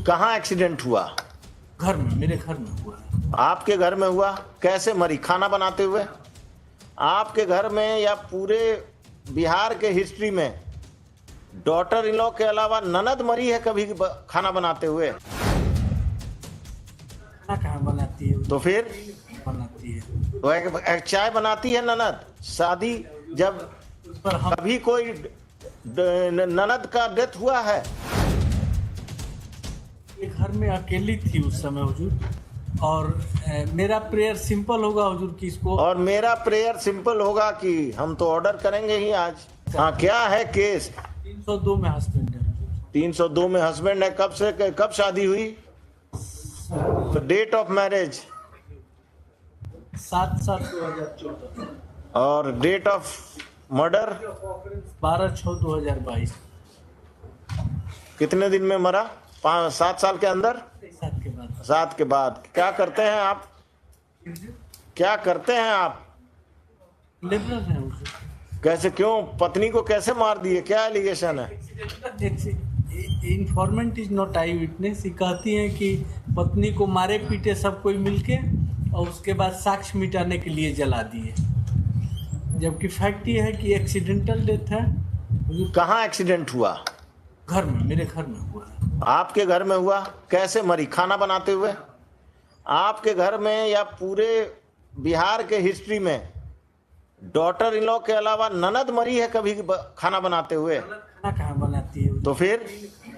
कहाँ एक्सीडेंट हुआ? घर में, मेरे घर में हुआ है। आपके घर में हुआ? कैसे मरी? खाना बनाते हुए? आपके घर में या पूरे बिहार के हिस्ट्री में डॉटर इन लॉ के अलावा ननद मरी है कभी खाना बनाते हुए? खाना कहाँ बनाती है? तो फिर बनाती है। वो एक चाय बनाती है ननद। शादी जब उस पर हम कभी कोई ननद का डेथ हुआ है? ये घर में अकेली थी उस समय हुजूर, और मेरा प्रेयर सिंपल होगा हुजूर कि इसको, और मेरा प्रेयर सिंपल होगा कि हम तो ऑर्डर करेंगे ही आज। हाँ, क्या है केस? 302 में हस्बैंड है हुजूर। 302 में हस्बैंड है। कब शादी हुई? तो डेट ऑफ मैरिज 7/7/2014, और डेट ऑफ मर्डर 12/6/2022। कितने दिन में मरा? 7 साल के अंदर? 7 के बाद 7 के बाद। क्या करते हैं आप? क्या करते हैं आप? लिबरल है हुजूर। कैसे, क्यों? पत्नी को कैसे मार दिए? क्या एलिगेशन है? Informant is not I witness. ये कहती हैं कि पत्नी को मारे पीटे सब कोई मिलके, और उसके बाद साक्ष्य मिटाने के लिए जला दिए, जबकि फैक्ट ये है कि एक्सीडेंटल डेथ है। कहाँ एक्सीडेंट हुआ? घर में, मेरे घर में हुआ है। आपके घर में हुआ? कैसे मरी? खाना बनाते हुए? आपके घर में या पूरे बिहार के हिस्ट्री में डॉटर इन लॉ के अलावा ननद मरी है कभी खाना बनाते हुए? खाना कहाँ बनाती है? तो फिर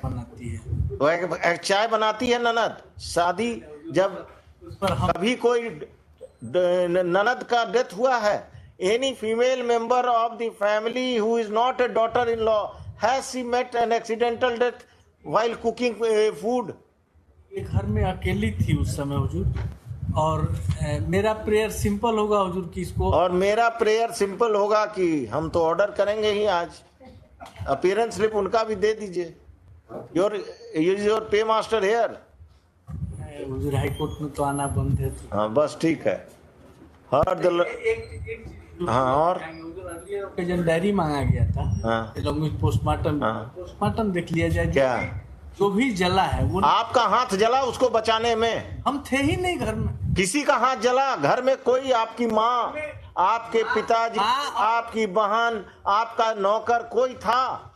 बनाती है। वो एक चाय बनाती है ननद। शादी जब उस पर हम कभी कोई ननद का डेथ हुआ है? Any female member of the family who is not a daughter in law has she met an accidental death while cooking food? ये घर में अकेली थी उस समय हुजूर, और मेरा प्रेयर सिंपल होगा हुजूर कि इसको, और मेरा प्रेयर सिंपल होगा कि हम तो ऑर्डर करेंगे ही आज। अपीयरेंस स्लिप उनका भी दे दीजिए। Your paymaster here. हुजूर हाई कोर्ट में तो आना बंद है तो। हाँ, बस ठीक है। हर द हाँ, और जन डायरी मांगा गया था। हाँ, पोस्टमार्टम हाँ। पोस्टमार्टम देख लिया जाए। क्या जो भी जला है वो आपका हाथ जला उसको बचाने में? हम थे ही नहीं घर में। किसी का हाथ जला? घर में कोई, आपकी माँ, आपके पिताजी, आपकी बहन, आपका नौकर कोई था?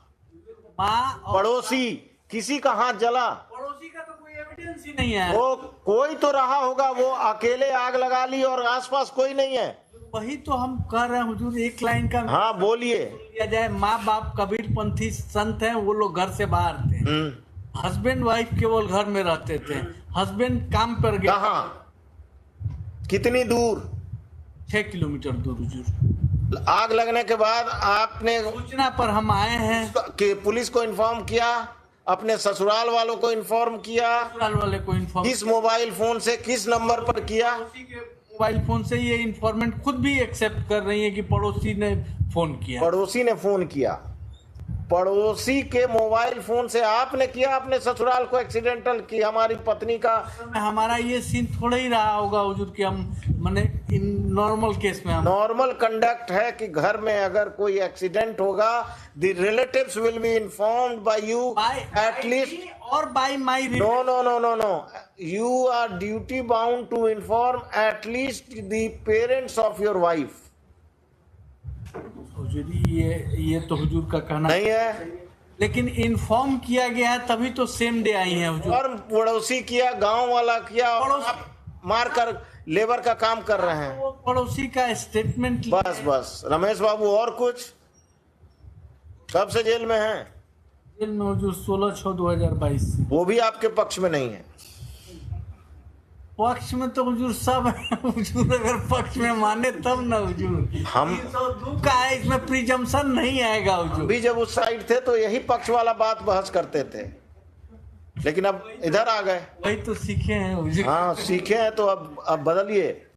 माँ और पड़ोसी, किसी का हाथ जला? पड़ोसी का तो कोई एविडेंस ही नहीं है। वो कोई तो रहा होगा। वो अकेले आग लगा ली और आसपास कोई नहीं है? वही तो हम कह रहे हैं हुजूर, एक लाइन का हाँ, बोलिए। दिया जाए। माँ बाप कबीरपंथी संत हैं, वो लोग घर से बाहर थे। हस्बैंड वाइफ केवल घर में रहते थे। हस्बैंड काम पर गया। कहाँ? कितनी दूर? 6 किलोमीटर दूर हुजूर। आग लगने के बाद आपने सूचना पर हम आए हैं। कि पुलिस को इन्फॉर्म किया? अपने ससुराल वालों को इन्फॉर्म किया? ससुराल वाले को इन्फॉर्म, किस मोबाइल फोन से, किस नंबर पर किया? पड़ोसी के मोबाइल फोन से। ये इन्फॉर्मेंट खुद भी एक्सेप्ट कर रही है कि पड़ोसी ने फोन किया। पड़ोसी ने फोन किया। पड़ोसी के मोबाइल फोन से आपने किया अपने ससुराल को एक्सीडेंटल कि हमारी पत्नी का? हमारा ये सीन थोड़ा ही रहा होगा हुजूर कि हम माने इन नॉर्मल केस में हम नॉर्मल कंडक्ट है कि घर में अगर कोई एक्सीडेंट होगा, the relatives will be informed by you at least, और by my. No no no no no, you are duty bound to inform at least the parents of your wife. हुजूर ये तो हुजूर का कहना नहीं है? लेकिन इन्फॉर्म किया गया है तभी तो सेम डे आई है हुजूर। और पड़ोसी किया, गांव वाला किया, और आप मार कर लेबर का काम कर रहे हैं। वो पड़ोसी का स्टेटमेंट। बस बस रमेश बाबू, और कुछ? कब से जेल में हैं? जेल में हुजूर 16/6/2022 से। वो भी आपके पक्ष में नहीं है? पक्ष में तो हुजूर सब है हुजूर, अगर पक्ष में माने तब ना हुजूर। हम 302 का है, इसमें प्रिजम्पशन नहीं आएगा हुजूर। भी जब उस साइड थे तो यही पक्ष वाला बात बहस करते थे, लेकिन अब इधर आ गए। वही तो सीखे हैं हुजूर। हाँ, सीखे हैं तो अब बदलिए।